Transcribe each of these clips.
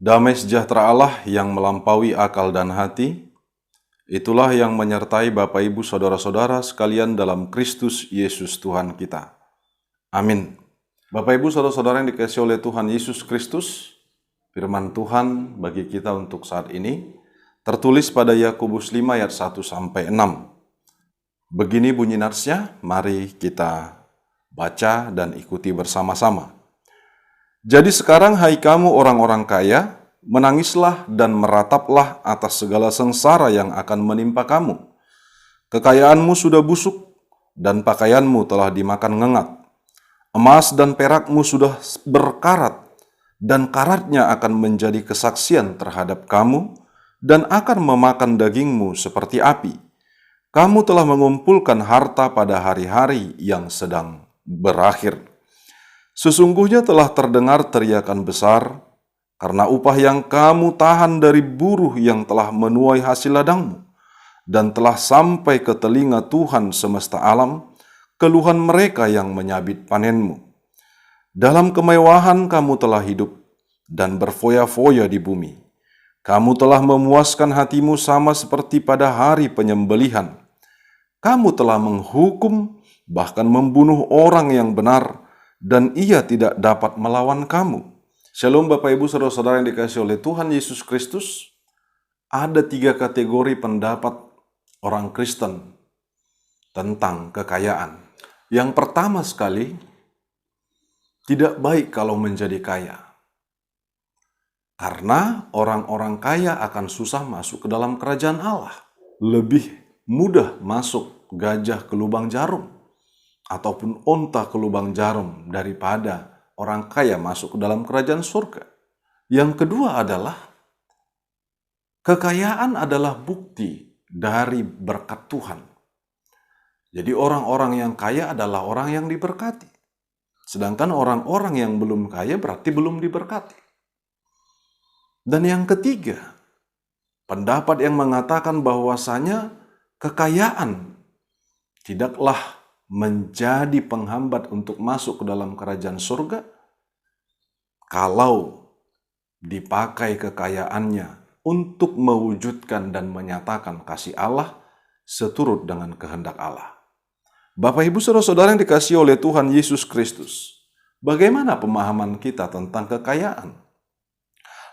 Damai sejahtera Allah yang melampaui akal dan hati, itulah yang menyertai Bapak Ibu Saudara-saudara sekalian dalam Kristus Yesus Tuhan kita. Amin. Bapak Ibu Saudara-saudara yang dikasihi oleh Tuhan Yesus Kristus, firman Tuhan bagi kita untuk saat ini tertulis pada Yakobus 5 ayat 1-6. Begini bunyi natsnya, mari kita baca dan ikuti bersama-sama. Jadi sekarang hai kamu orang-orang kaya, menangislah dan merataplah atas segala sengsara yang akan menimpa kamu. Kekayaanmu sudah busuk dan pakaianmu telah dimakan ngengat. Emas dan perakmu sudah berkarat dan karatnya akan menjadi kesaksian terhadap kamu dan akan memakan dagingmu seperti api. Kamu telah mengumpulkan harta pada hari-hari yang sedang berakhir. Sesungguhnya telah terdengar teriakan besar, karena upah yang kamu tahan dari buruh yang telah menuai hasil ladangmu, dan telah sampai ke telinga Tuhan semesta alam, keluhan mereka yang menyabit panenmu. Dalam kemewahan kamu telah hidup, dan berfoya-foya di bumi. Kamu telah memuaskan hatimu sama seperti pada hari penyembelihan. Kamu telah menghukum, bahkan membunuh orang yang benar, dan ia tidak dapat melawan kamu. Shalom Bapak Ibu Saudara-saudara yang dikasihi oleh Tuhan Yesus Kristus. Ada 3 kategori pendapat orang Kristen tentang kekayaan. Yang pertama sekali, tidak baik kalau menjadi kaya. Karena orang-orang kaya akan susah masuk ke dalam kerajaan Allah. Lebih mudah masuk gajah ke lubang jarum ataupun onta ke lubang jarum daripada orang kaya masuk ke dalam kerajaan surga. Yang kedua adalah, kekayaan adalah bukti dari berkat Tuhan. Jadi orang-orang yang kaya adalah orang yang diberkati. Sedangkan orang-orang yang belum kaya berarti belum diberkati. Dan yang ketiga, pendapat yang mengatakan bahwasanya kekayaan tidaklah menjadi penghambat untuk masuk ke dalam kerajaan surga kalau dipakai kekayaannya untuk mewujudkan dan menyatakan kasih Allah seturut dengan kehendak Allah. Bapak Ibu Saudara-saudara yang dikasihi oleh Tuhan Yesus Kristus, bagaimana pemahaman kita tentang kekayaan?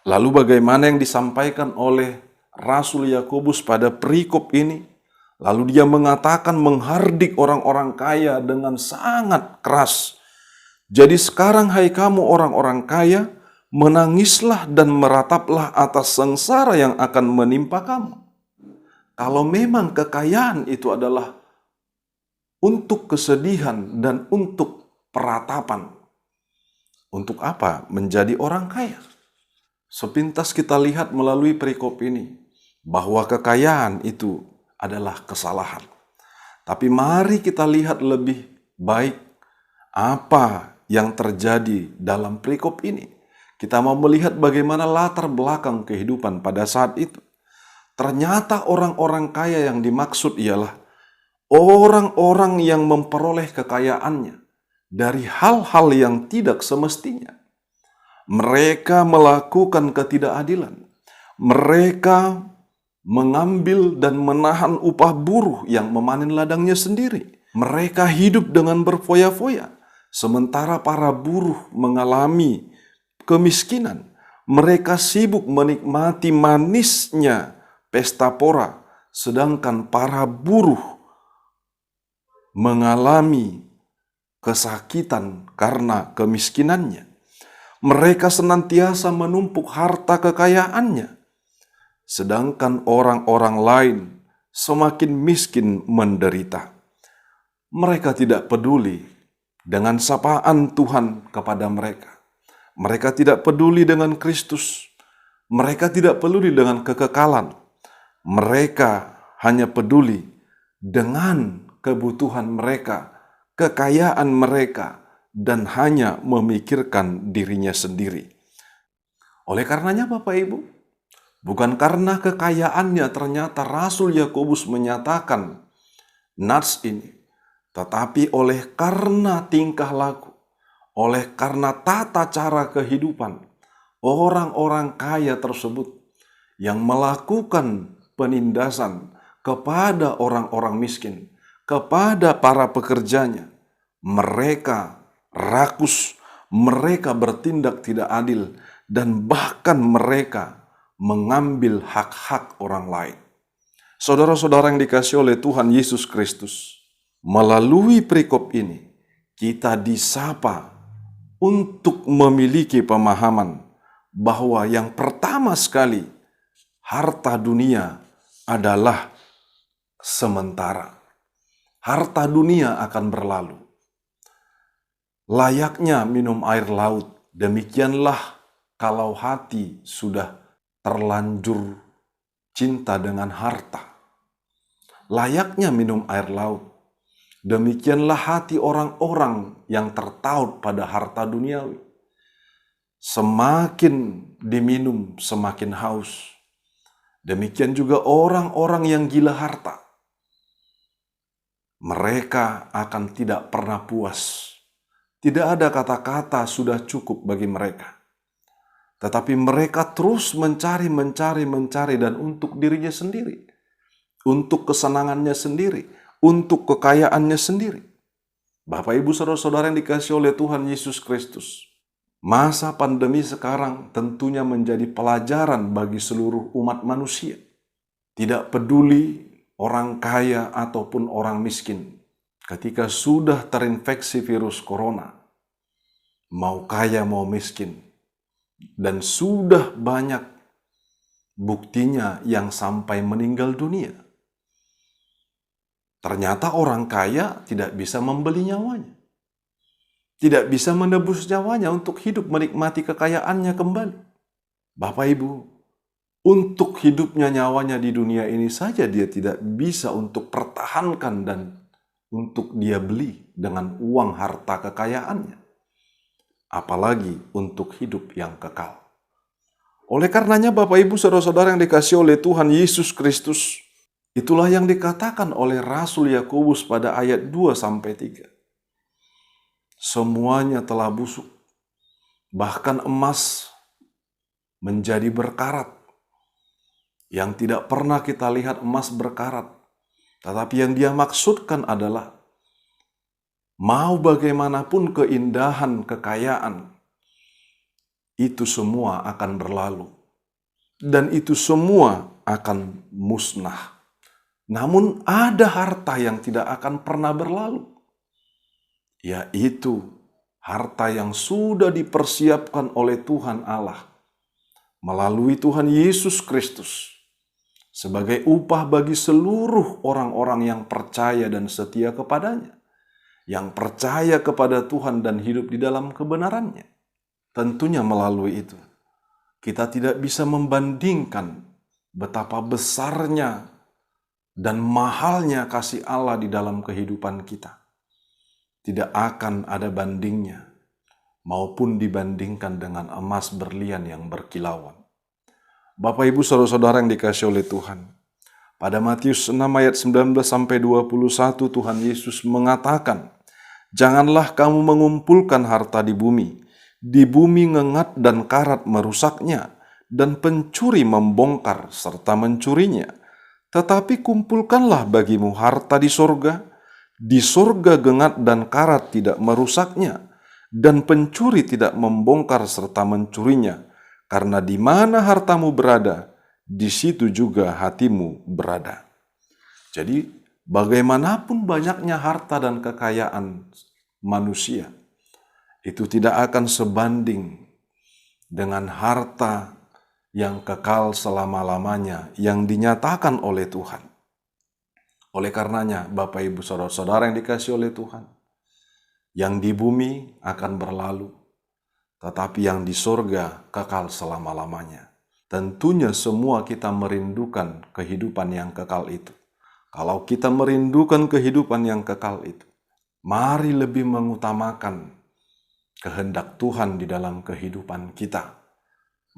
Lalu bagaimana yang disampaikan oleh Rasul Yakobus pada perikop ini? Lalu dia mengatakan menghardik orang-orang kaya dengan sangat keras. Jadi sekarang hai kamu orang-orang kaya, menangislah dan merataplah atas sengsara yang akan menimpa kamu. Kalau memang kekayaan itu adalah untuk kesedihan dan untuk peratapan, untuk apa menjadi orang kaya? Sepintas kita lihat melalui perikop ini, bahwa kekayaan itu adalah kesalahan. Tapi mari kita lihat lebih baik apa yang terjadi dalam perikop ini. Kita mau melihat bagaimana latar belakang kehidupan pada saat itu. Ternyata orang-orang kaya yang dimaksud ialah orang-orang yang memperoleh kekayaannya dari hal-hal yang tidak semestinya. Mereka melakukan ketidakadilan. Mereka mengambil dan menahan upah buruh yang memanen ladangnya sendiri. Mereka hidup dengan berfoya-foya, sementara para buruh mengalami kemiskinan. Mereka sibuk menikmati manisnya pesta pora, sedangkan para buruh mengalami kesakitan karena kemiskinannya. Mereka senantiasa menumpuk harta kekayaannya, sedangkan orang-orang lain semakin miskin menderita. Mereka tidak peduli dengan sapaan Tuhan kepada mereka. Mereka tidak peduli dengan Kristus. Mereka tidak peduli dengan kekekalan. Mereka hanya peduli dengan kebutuhan mereka, kekayaan mereka, dan hanya memikirkan dirinya sendiri. Oleh karenanya Bapak Ibu, bukan karena kekayaannya ternyata Rasul Yakobus menyatakan nats ini, tetapi oleh karena tingkah laku, oleh karena tata cara kehidupan, orang-orang kaya tersebut yang melakukan penindasan kepada orang-orang miskin, kepada para pekerjanya, mereka rakus, mereka bertindak tidak adil, dan bahkan mereka mengambil hak-hak orang lain. Saudara-saudara yang dikasihi oleh Tuhan Yesus Kristus, melalui perikop ini, kita disapa untuk memiliki pemahaman bahwa yang pertama sekali, harta dunia adalah sementara. Harta dunia akan berlalu. Layaknya minum air laut, demikianlah kalau hati sudah terlanjur cinta dengan harta. Layaknya minum air laut, demikianlah hati orang-orang yang tertaut pada harta duniawi. Semakin diminum, semakin haus. Demikian juga orang-orang yang gila harta. Mereka akan tidak pernah puas. Tidak ada kata-kata sudah cukup bagi mereka. Tetapi mereka terus mencari, dan untuk dirinya sendiri. Untuk kesenangannya sendiri. Untuk kekayaannya sendiri. Bapak, Ibu, Saudara-saudara yang dikasihi oleh Tuhan Yesus Kristus. Masa pandemi sekarang tentunya menjadi pelajaran bagi seluruh umat manusia. Tidak peduli orang kaya ataupun orang miskin. Ketika sudah terinfeksi virus corona, mau kaya mau miskin, dan sudah banyak buktinya yang sampai meninggal dunia. Ternyata orang kaya tidak bisa membeli nyawanya. Tidak bisa menebus nyawanya untuk hidup menikmati kekayaannya kembali. Bapak Ibu, untuk hidupnya nyawanya di dunia ini saja dia tidak bisa untuk pertahankan dan untuk dia beli dengan uang harta kekayaannya. Apalagi untuk hidup yang kekal. Oleh karenanya Bapak Ibu Saudara-saudara yang dikasihi oleh Tuhan Yesus Kristus, itulah yang dikatakan oleh Rasul Yakobus pada ayat 2-3. Semuanya telah busuk, bahkan emas menjadi berkarat. Yang tidak pernah kita lihat emas berkarat. Tetapi yang dia maksudkan adalah, mau bagaimanapun keindahan, kekayaan, itu semua akan berlalu. Dan itu semua akan musnah. Namun ada harta yang tidak akan pernah berlalu. Yaitu harta yang sudah dipersiapkan oleh Tuhan Allah melalui Tuhan Yesus Kristus sebagai upah bagi seluruh orang-orang yang percaya dan setia kepadanya, yang percaya kepada Tuhan dan hidup di dalam kebenarannya. Tentunya melalui itu, kita tidak bisa membandingkan betapa besarnya dan mahalnya kasih Allah di dalam kehidupan kita. Tidak akan ada bandingnya, maupun dibandingkan dengan emas berlian yang berkilauan. Bapak, Ibu, Saudara-saudara yang dikasihi oleh Tuhan, pada Matius 6 ayat 19-21 Tuhan Yesus mengatakan, "Janganlah kamu mengumpulkan harta di bumi ngengat dan karat merusaknya, dan pencuri membongkar serta mencurinya. Tetapi kumpulkanlah bagimu harta di sorga gengat dan karat tidak merusaknya, dan pencuri tidak membongkar serta mencurinya. Karena di mana hartamu berada, di situ juga hatimu berada." Jadi, bagaimanapun banyaknya harta dan kekayaan manusia, itu tidak akan sebanding dengan harta yang kekal selama-lamanya yang dinyatakan oleh Tuhan. Oleh karenanya, Bapak, Ibu, Saudara-saudara yang dikasihi oleh Tuhan, yang di bumi akan berlalu, tetapi yang di sorga kekal selama-lamanya. Tentunya semua kita merindukan kehidupan yang kekal itu. Kalau kita merindukan kehidupan yang kekal itu, mari lebih mengutamakan kehendak Tuhan di dalam kehidupan kita.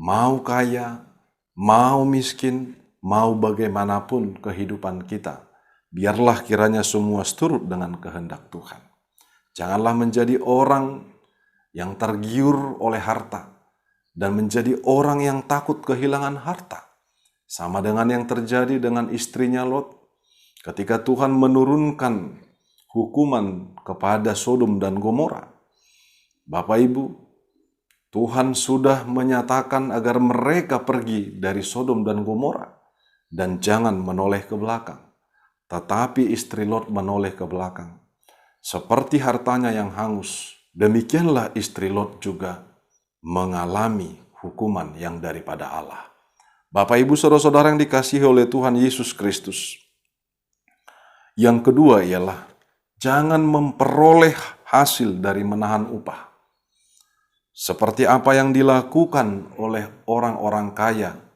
Mau kaya, mau miskin, mau bagaimanapun kehidupan kita, biarlah kiranya semua seturut dengan kehendak Tuhan. Janganlah menjadi orang yang tergiur oleh harta dan menjadi orang yang takut kehilangan harta. Sama dengan yang terjadi dengan istrinya Lot ketika Tuhan menurunkan hukuman kepada Sodom dan Gomora. Bapak Ibu, Tuhan sudah menyatakan agar mereka pergi dari Sodom dan Gomora dan jangan menoleh ke belakang. Tetapi istri Lot menoleh ke belakang. Seperti hartanya yang hangus, demikianlah istri Lot juga mengalami hukuman yang daripada Allah. Bapak Ibu saudara-saudara yang dikasihi oleh Tuhan Yesus Kristus. Yang kedua ialah jangan memperoleh hasil dari menahan upah. Seperti apa yang dilakukan oleh orang-orang kaya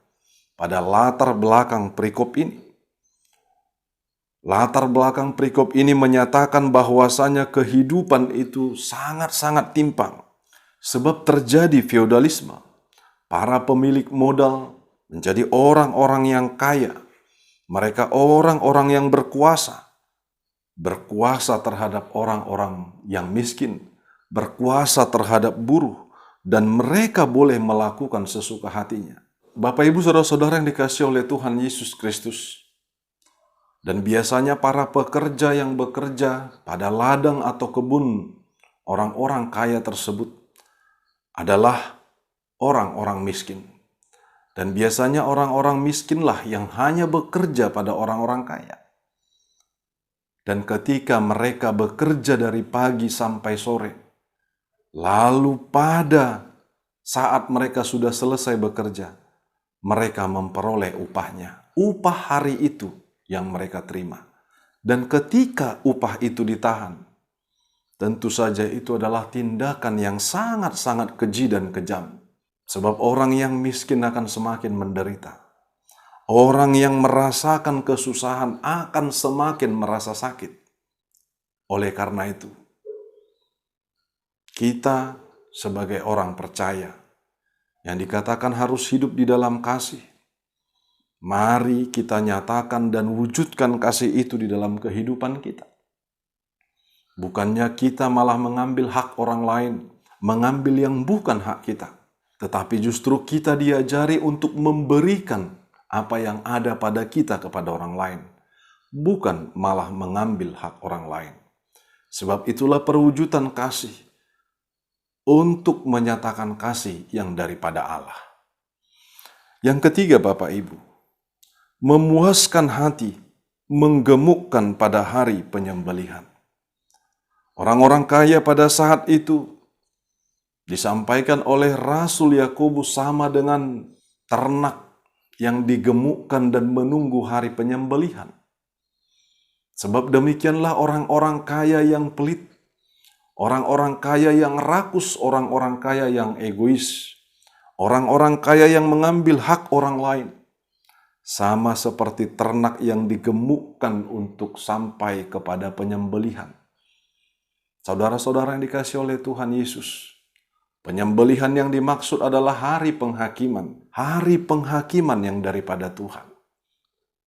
pada latar belakang perikop ini. Latar belakang perikop ini menyatakan bahwasanya kehidupan itu sangat-sangat timpang. Sebab terjadi feodalisme. Para pemilik modal menjadi orang-orang yang kaya. Mereka orang-orang yang berkuasa. Berkuasa terhadap orang-orang yang miskin. Berkuasa terhadap buruh. Dan mereka boleh melakukan sesuka hatinya. Bapak Ibu saudara-saudara yang dikasihi oleh Tuhan Yesus Kristus. Dan biasanya para pekerja yang bekerja pada ladang atau kebun orang-orang kaya tersebut adalah orang-orang miskin. Dan biasanya orang-orang miskinlah yang hanya bekerja pada orang-orang kaya. Dan ketika mereka bekerja dari pagi sampai sore, lalu pada saat mereka sudah selesai bekerja, mereka memperoleh upahnya. Upah hari itu yang mereka terima. Dan ketika upah itu ditahan, tentu saja itu adalah tindakan yang sangat-sangat keji dan kejam. Sebab orang yang miskin akan semakin menderita. Orang yang merasakan kesusahan akan semakin merasa sakit. Oleh karena itu, kita sebagai orang percaya yang dikatakan harus hidup di dalam kasih, mari kita nyatakan dan wujudkan kasih itu di dalam kehidupan kita. Bukannya kita malah mengambil hak orang lain, mengambil yang bukan hak kita. Tetapi justru kita diajari untuk memberikan apa yang ada pada kita kepada orang lain. Bukan malah mengambil hak orang lain. Sebab itulah perwujudan kasih untuk menyatakan kasih yang daripada Allah. Yang ketiga Bapak Ibu, memuaskan hati, menggemukkan pada hari penyembelihan. Orang-orang kaya pada saat itu disampaikan oleh Rasul Yakobus sama dengan ternak yang digemukkan dan menunggu hari penyembelihan. Sebab demikianlah orang-orang kaya yang pelit, orang-orang kaya yang rakus, orang-orang kaya yang egois, orang-orang kaya yang mengambil hak orang lain. Sama seperti ternak yang digemukkan untuk sampai kepada penyembelihan. Saudara-saudara yang dikasihi oleh Tuhan Yesus, penyembelihan yang dimaksud adalah hari penghakiman. Hari penghakiman yang daripada Tuhan.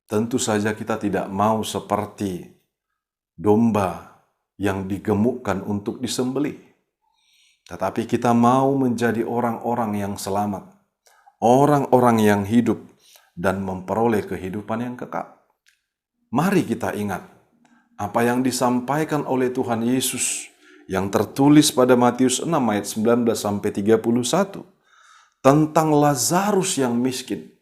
Tentu saja kita tidak mau seperti domba yang digemukkan untuk disembelih. Tetapi kita mau menjadi orang-orang yang selamat. Orang-orang yang hidup dan memperoleh kehidupan yang kekal. Mari kita ingat apa yang disampaikan oleh Tuhan Yesus yang tertulis pada Matius 6 ayat 19-31 tentang Lazarus yang miskin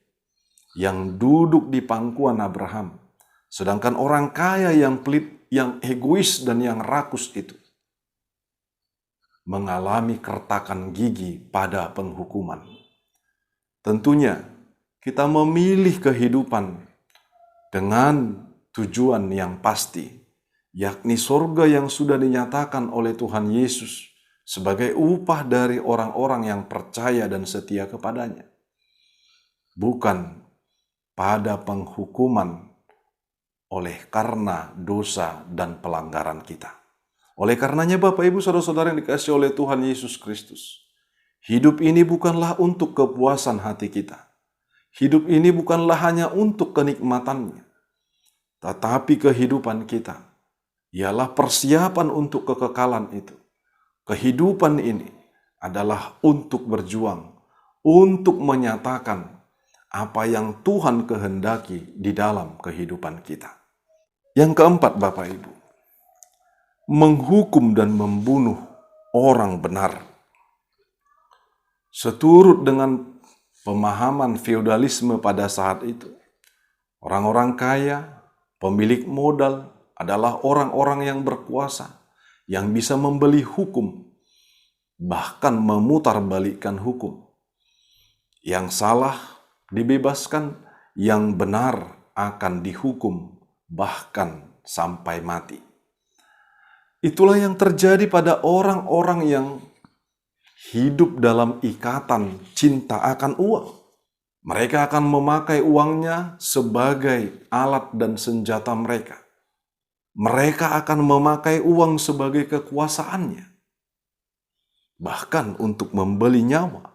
yang duduk di pangkuan Abraham, sedangkan orang kaya yang pelit, yang egois dan yang rakus itu mengalami kertakan gigi pada penghukuman. Tentunya kita memilih kehidupan dengan tujuan yang pasti, yakni surga yang sudah dinyatakan oleh Tuhan Yesus sebagai upah dari orang-orang yang percaya dan setia kepadanya. Bukan pada penghukuman oleh karena dosa dan pelanggaran kita. Oleh karenanya Bapak Ibu Saudara-saudara yang dikasihi oleh Tuhan Yesus Kristus, hidup ini bukanlah untuk kepuasan hati kita. Hidup ini bukanlah hanya untuk kenikmatannya. Tetapi kehidupan kita ialah persiapan untuk kekekalan itu. Kehidupan ini adalah untuk berjuang, untuk menyatakan apa yang Tuhan kehendaki di dalam kehidupan kita. Yang keempat, Bapak Ibu, menghukum dan membunuh orang benar. Seturut dengan pemahaman feodalisme pada saat itu, orang-orang kaya, pemilik modal adalah orang-orang yang berkuasa, yang bisa membeli hukum, bahkan memutarbalikkan hukum. Yang salah dibebaskan, yang benar akan dihukum, bahkan sampai mati. Itulah yang terjadi pada orang-orang yang hidup dalam ikatan cinta akan uang. Mereka akan memakai uangnya sebagai alat dan senjata mereka. Mereka akan memakai uang sebagai kekuasaannya. Bahkan untuk membeli nyawa.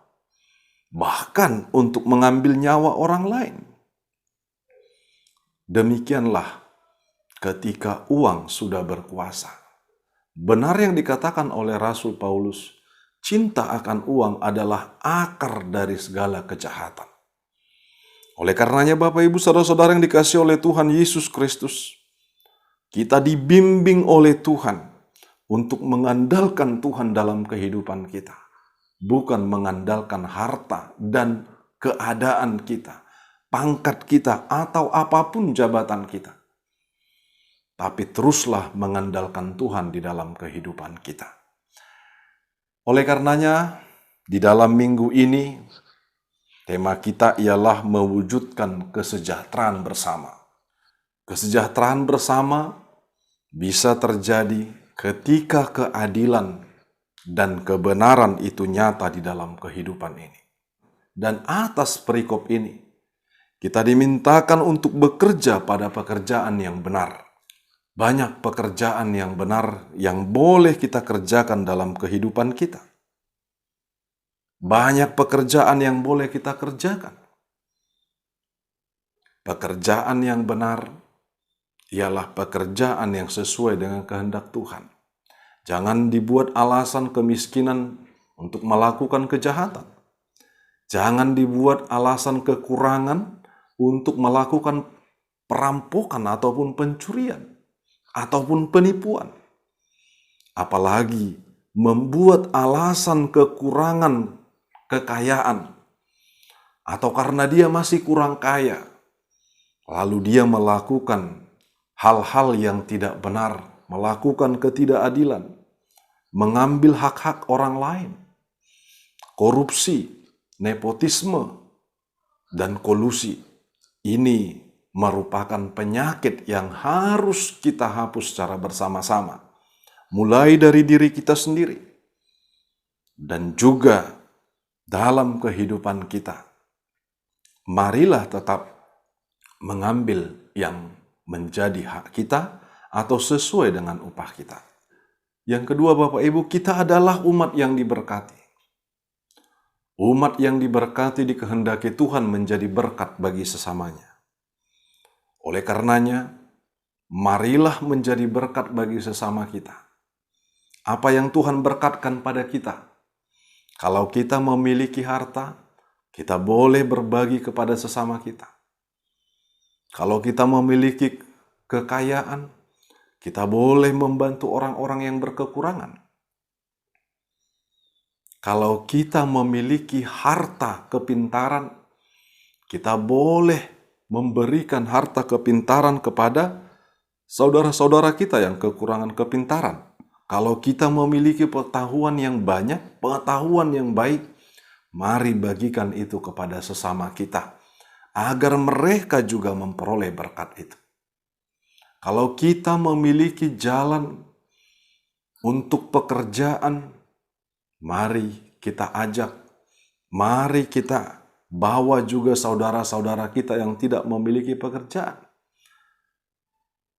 Bahkan untuk mengambil nyawa orang lain. Demikianlah ketika uang sudah berkuasa. Benar yang dikatakan oleh Rasul Paulus, cinta akan uang adalah akar dari segala kejahatan. Oleh karenanya Bapak Ibu Saudara-saudara yang dikasihi oleh Tuhan Yesus Kristus, kita dibimbing oleh Tuhan untuk mengandalkan Tuhan dalam kehidupan kita. Bukan mengandalkan harta dan keadaan kita, pangkat kita, atau apapun jabatan kita. Tapi teruslah mengandalkan Tuhan di dalam kehidupan kita. Oleh karenanya, di dalam minggu ini, tema kita ialah mewujudkan kesejahteraan bersama. Kesejahteraan bersama bisa terjadi ketika keadilan dan kebenaran itu nyata di dalam kehidupan ini. Dan atas perikop ini, kita dimintakan untuk bekerja pada pekerjaan yang benar. Banyak pekerjaan yang benar yang boleh kita kerjakan dalam kehidupan kita. Banyak pekerjaan yang boleh kita kerjakan. Pekerjaan yang benar ialah pekerjaan yang sesuai dengan kehendak Tuhan. Jangan dibuat alasan kemiskinan untuk melakukan kejahatan. Jangan dibuat alasan kekurangan untuk melakukan perampokan ataupun pencurian ataupun penipuan. Apalagi membuat alasan kekurangan kekayaan atau karena dia masih kurang kaya, lalu dia melakukan hal-hal yang tidak benar, melakukan ketidakadilan, mengambil hak-hak orang lain, korupsi, nepotisme, dan kolusi. Ini merupakan penyakit yang harus kita hapus secara bersama-sama, mulai dari diri kita sendiri, dan juga dalam kehidupan kita. Marilah tetap mengambil yang menjadi hak kita atau sesuai dengan upah kita. Yang kedua Bapak Ibu, kita adalah umat yang diberkati. Umat yang diberkati dikehendaki Tuhan menjadi berkat bagi sesamanya. Oleh karenanya, marilah menjadi berkat bagi sesama kita. Apa yang Tuhan berkatkan pada kita. Kalau kita memiliki harta, kita boleh berbagi kepada sesama kita. Kalau kita memiliki kekayaan, kita boleh membantu orang-orang yang berkekurangan. Kalau kita memiliki harta kepintaran, kita boleh memberikan harta kepintaran kepada saudara-saudara kita yang kekurangan kepintaran. Kalau kita memiliki pengetahuan yang banyak, pengetahuan yang baik, mari bagikan itu kepada sesama kita, agar mereka juga memperoleh berkat itu. Kalau kita memiliki jalan untuk pekerjaan, mari kita ajak, mari kita bawa juga saudara-saudara kita yang tidak memiliki pekerjaan.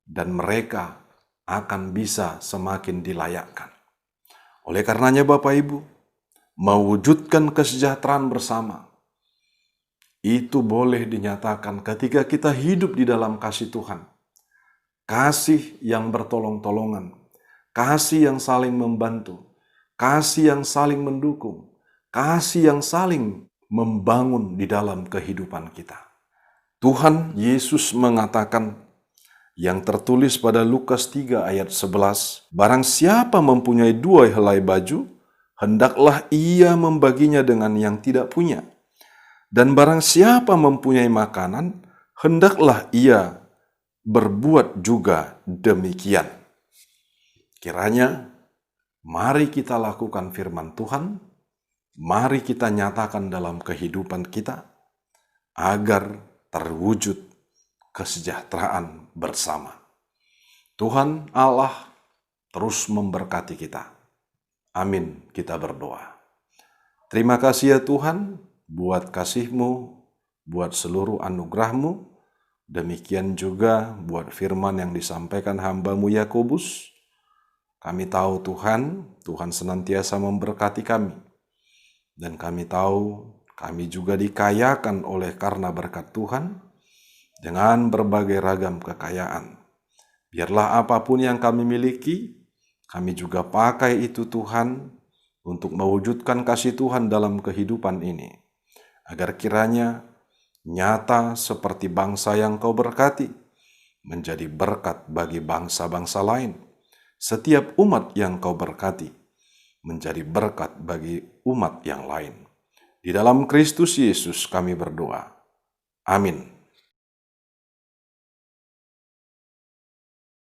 Dan mereka akan bisa semakin dilayakkan. Oleh karenanya Bapak Ibu, mewujudkan kesejahteraan bersama, itu boleh dinyatakan ketika kita hidup di dalam kasih Tuhan. Kasih yang bertolong-tolongan, kasih yang saling membantu, kasih yang saling mendukung, kasih yang saling membangun di dalam kehidupan kita. Tuhan Yesus mengatakan yang tertulis pada Lukas 3 ayat 11, barang siapa mempunyai 2 helai baju, hendaklah ia membaginya dengan yang tidak punya. Dan barang siapa mempunyai makanan, hendaklah ia berbuat juga demikian. Kiranya, mari kita lakukan firman Tuhan, mari kita nyatakan dalam kehidupan kita, agar terwujud kesejahteraan bersama. Tuhan Allah terus memberkati kita. Amin, kita berdoa. Terima kasih ya Tuhan, buat kasih-Mu, buat seluruh anugerah-Mu, demikian juga buat firman yang disampaikan hamba-Mu Yakobus. Kami tahu Tuhan senantiasa memberkati kami. Dan kami tahu kami juga dikayakan oleh karena berkat Tuhan dengan berbagai ragam kekayaan. Biarlah apapun yang kami miliki, kami juga pakai itu Tuhan untuk mewujudkan kasih Tuhan dalam kehidupan ini. Agar kiranya nyata seperti bangsa yang Kau berkati, menjadi berkat bagi bangsa-bangsa lain. Setiap umat yang Kau berkati, menjadi berkat bagi umat yang lain. Di dalam Kristus Yesus kami berdoa. Amin.